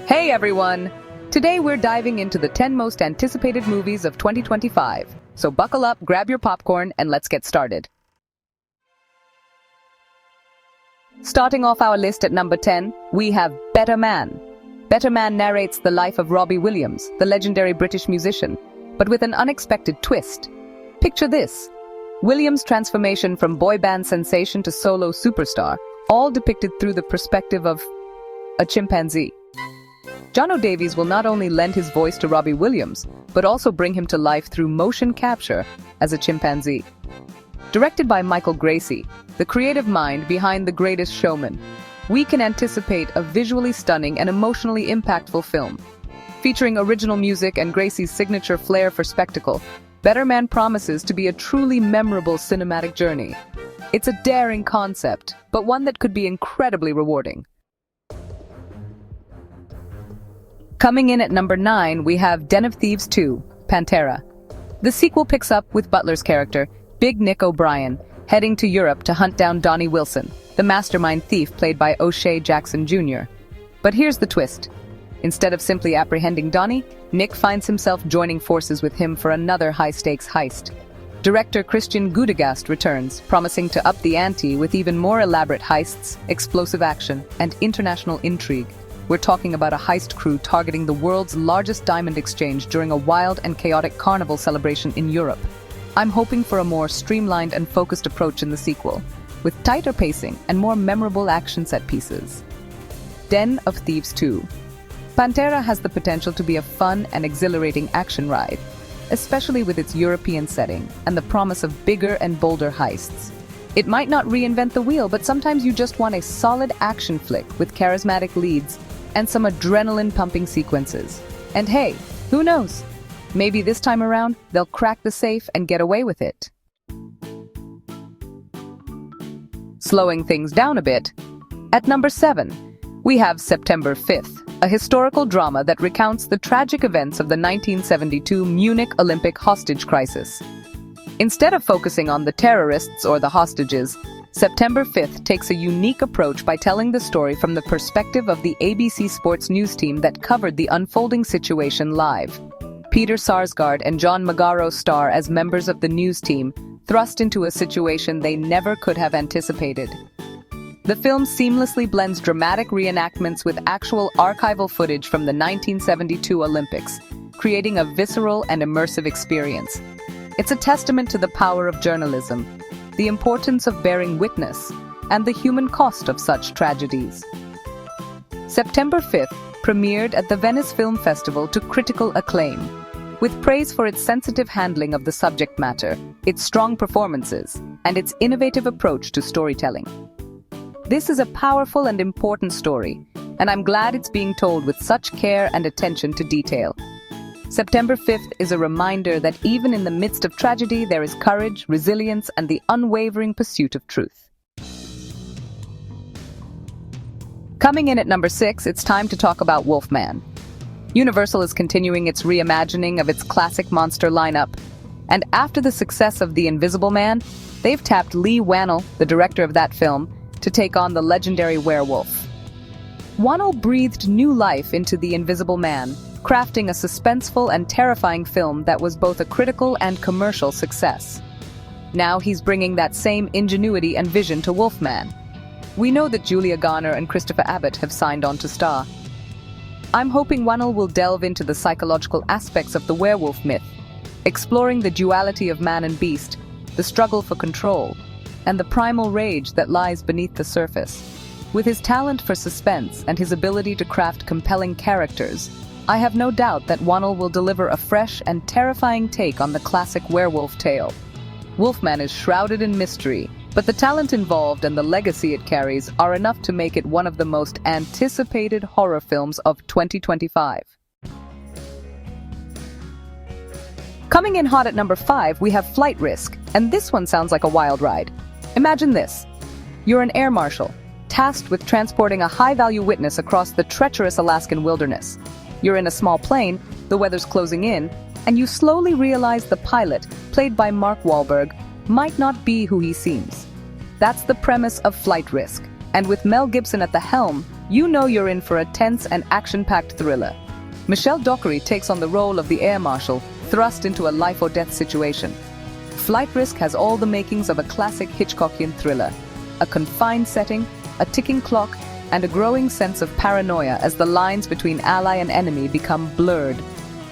Hey everyone! Today we're diving into the 10 most anticipated movies of 2025. So buckle up, grab your popcorn, and let's get started. Starting off our list at number 10, we have Better Man. Better Man narrates the life of Robbie Williams, the legendary British musician, but with an unexpected twist. Picture this: Williams' transformation from boy band sensation to solo superstar, all depicted through the perspective of a chimpanzee. Jono Davies will not only lend his voice to Robbie Williams, but also bring him to life through motion capture as a chimpanzee. Directed by Michael Gracie, the creative mind behind The Greatest Showman, we can anticipate a visually stunning and emotionally impactful film. Featuring original music and Gracie's signature flair for spectacle, Better Man promises to be a truly memorable cinematic journey. It's a daring concept, but one that could be incredibly rewarding. Coming in at number 9, we have Den of Thieves 2, Pantera. The sequel picks up with Butler's character, Big Nick O'Brien, heading to Europe to hunt down Donnie Wilson, the mastermind thief played by O'Shea Jackson Jr. But here's the twist. Instead of simply apprehending Donnie, Nick finds himself joining forces with him for another high-stakes heist. Director Christian Gudegast returns, promising to up the ante with even more elaborate heists, explosive action, and international intrigue. We're talking about a heist crew targeting the world's largest diamond exchange during a wild and chaotic carnival celebration in Europe. I'm hoping for a more streamlined and focused approach in the sequel, with tighter pacing and more memorable action set pieces. Den of Thieves 2. Pantera has the potential to be a fun and exhilarating action ride, especially with its European setting and the promise of bigger and bolder heists. It might not reinvent the wheel, but sometimes you just want a solid action flick with charismatic leads and some adrenaline-pumping sequences. And hey, who knows? Maybe this time around, they'll crack the safe and get away with it. Slowing things down a bit, at number 7, we have September 5th, a historical drama that recounts the tragic events of the 1972 Munich Olympic hostage crisis. Instead of focusing on the terrorists or the hostages, September 5th takes a unique approach by telling the story from the perspective of the ABC Sports news team that covered the unfolding situation live. Peter Sarsgaard and John Magaro star as members of the news team, thrust into a situation they never could have anticipated. The film seamlessly blends dramatic reenactments with actual archival footage from the 1972 Olympics, creating a visceral and immersive experience. It's a testament to the power of journalism, the importance of bearing witness, and the human cost of such tragedies. September 5th premiered at the Venice Film Festival to critical acclaim, with praise for its sensitive handling of the subject matter, its strong performances, and its innovative approach to storytelling. This is a powerful and important story, and I'm glad it's being told with such care and attention to detail. September 5th is a reminder that even in the midst of tragedy, there is courage, resilience, and the unwavering pursuit of truth. Coming in at number 6, it's time to talk about Wolfman. Universal is continuing its reimagining of its classic monster lineup, and after the success of The Invisible Man, they've tapped Lee Wannell, the director of that film, to take on the legendary werewolf. Wannell breathed new life into The Invisible Man, crafting a suspenseful and terrifying film that was both a critical and commercial success. Now he's bringing that same ingenuity and vision to Wolfman. We know that Julia Garner and Christopher Abbott have signed on to star. I'm hoping Wannell will delve into the psychological aspects of the werewolf myth, exploring the duality of man and beast, the struggle for control, and the primal rage that lies beneath the surface. With his talent for suspense and his ability to craft compelling characters, I have no doubt that Wannell will deliver a fresh and terrifying take on the classic werewolf tale. Wolfman is shrouded in mystery, but the talent involved and the legacy it carries are enough to make it one of the most anticipated horror films of 2025. Coming in hot at number 5, we have Flight Risk, and this one sounds like a wild ride. Imagine this. You're an air marshal, tasked with transporting a high-value witness across the treacherous Alaskan wilderness. You're in a small plane, the weather's closing in, and you slowly realize the pilot, played by Mark Wahlberg, might not be who he seems. That's the premise of Flight Risk, and with Mel Gibson at the helm, you know you're in for a tense and action-packed thriller. Michelle Dockery takes on the role of the air marshal, thrust into a life-or-death situation. Flight Risk has all the makings of a classic Hitchcockian thriller. A confined setting, a ticking clock, and a growing sense of paranoia as the lines between ally and enemy become blurred.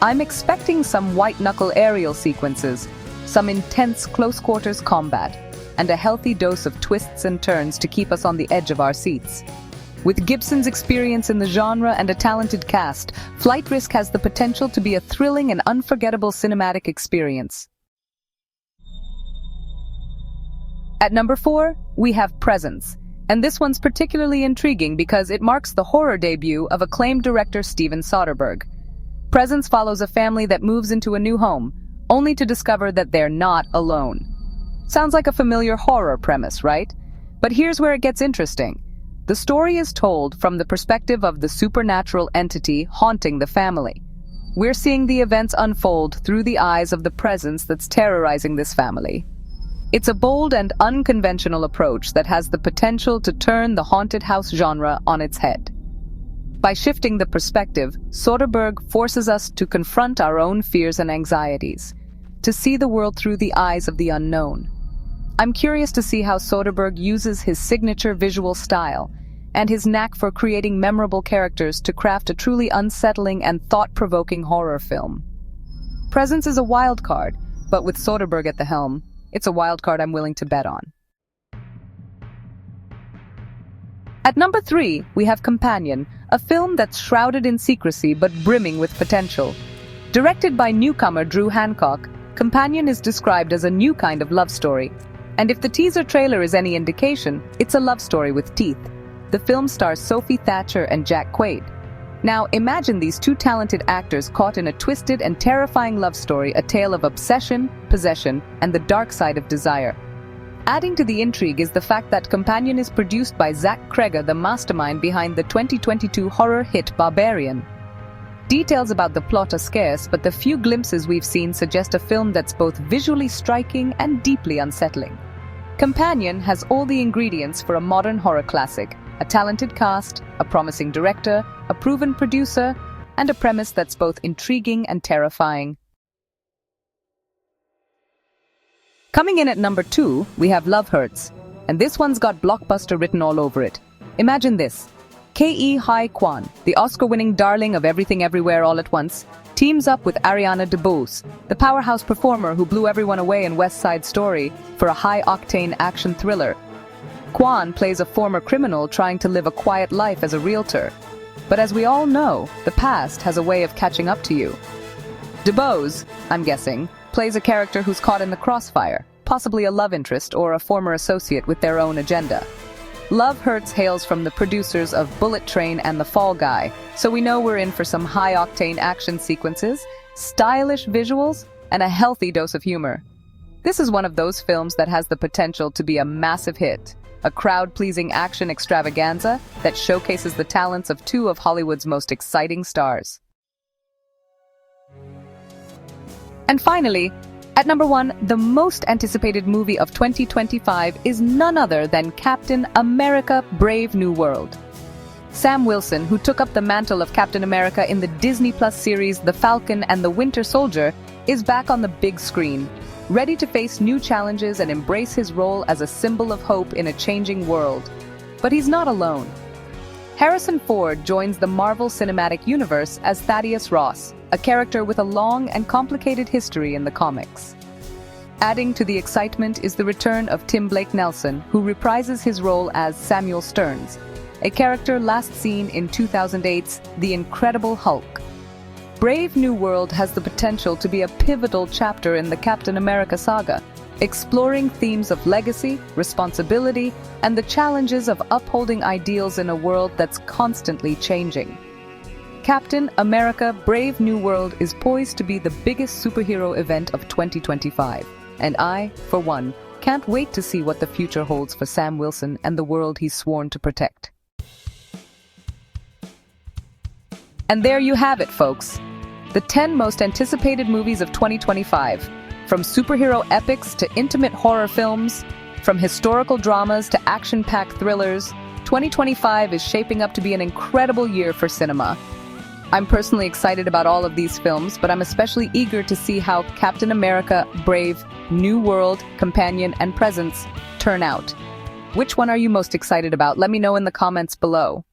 I'm expecting some white-knuckle aerial sequences, some intense close-quarters combat, and a healthy dose of twists and turns to keep us on the edge of our seats. With Gibson's experience in the genre and a talented cast, Flight Risk has the potential to be a thrilling and unforgettable cinematic experience. At number 4, we have Presence. And this one's particularly intriguing because it marks the horror debut of acclaimed director Steven Soderbergh. Presence follows a family that moves into a new home, only to discover that they're not alone. Sounds like a familiar horror premise, right? But here's where it gets interesting. The story is told from the perspective of the supernatural entity haunting the family. We're seeing the events unfold through the eyes of the presence that's terrorizing this family. It's a bold and unconventional approach that has the potential to turn the haunted house genre on its head. By shifting the perspective, Soderbergh forces us to confront our own fears and anxieties, to see the world through the eyes of the unknown. I'm curious to see how Soderbergh uses his signature visual style and his knack for creating memorable characters to craft a truly unsettling and thought-provoking horror film. Presence is a wild card, but with Soderbergh at the helm, it's a wild card I'm willing to bet on. At number 3, we have Companion, a film that's shrouded in secrecy but brimming with potential. Directed by newcomer Drew Hancock, Companion is described as a new kind of love story. And if the teaser trailer is any indication, it's a love story with teeth. The film stars Sophie Thatcher and Jack Quaid. Now, imagine these two talented actors caught in a twisted and terrifying love story, a tale of obsession, possession, and the dark side of desire. Adding to the intrigue is the fact that Companion is produced by Zach Cregger, the mastermind behind the 2022 horror hit Barbarian. Details about the plot are scarce, but the few glimpses we've seen suggest a film that's both visually striking and deeply unsettling. Companion has all the ingredients for a modern horror classic: a talented cast, a promising director, a proven producer, and a premise that's both intriguing and terrifying. Coming in at number 2, we have Love Hurts, and this one's got blockbuster written all over it. Imagine this. Quan, the Oscar-winning darling of Everything Everywhere All at Once, teams up with Ariana DeBose, the powerhouse performer who blew everyone away in West Side Story, for a high-octane action thriller. Quan plays a former criminal trying to live a quiet life as a realtor. But as we all know, the past has a way of catching up to you. DeBose, I'm guessing, plays a character who's caught in the crossfire, possibly a love interest or a former associate with their own agenda. Love Hurts hails from the producers of Bullet Train and The Fall Guy, so we know we're in for some high-octane action sequences, stylish visuals, and a healthy dose of humor. This is one of those films that has the potential to be a massive hit, a crowd-pleasing action extravaganza that showcases the talents of two of Hollywood's most exciting stars. And finally, at number 1, the most anticipated movie of 2025 is none other than Captain America: Brave New World. Sam Wilson, who took up the mantle of Captain America in the Disney Plus series The Falcon and the Winter Soldier, is back on the big screen, ready to face new challenges and embrace his role as a symbol of hope in a changing world. But he's not alone. Harrison Ford joins the Marvel Cinematic Universe as Thaddeus Ross, a character with a long and complicated history in the comics. Adding to the excitement is the return of Tim Blake Nelson, who reprises his role as Samuel Stearns, a character last seen in 2008's The Incredible Hulk. Brave New World has the potential to be a pivotal chapter in the Captain America saga, exploring themes of legacy, responsibility, and the challenges of upholding ideals in a world that's constantly changing. Captain America: Brave New World is poised to be the biggest superhero event of 2025, and I, for one, can't wait to see what the future holds for Sam Wilson and the world he's sworn to protect. And there you have it, folks. The 10 most anticipated movies of 2025. From superhero epics to intimate horror films, from historical dramas to action-packed thrillers, 2025 is shaping up to be an incredible year for cinema. I'm personally excited about all of these films, but I'm especially eager to see how Captain America, Brave, New World, Companion, and Presence turn out. Which one are you most excited about? Let me know in the comments below.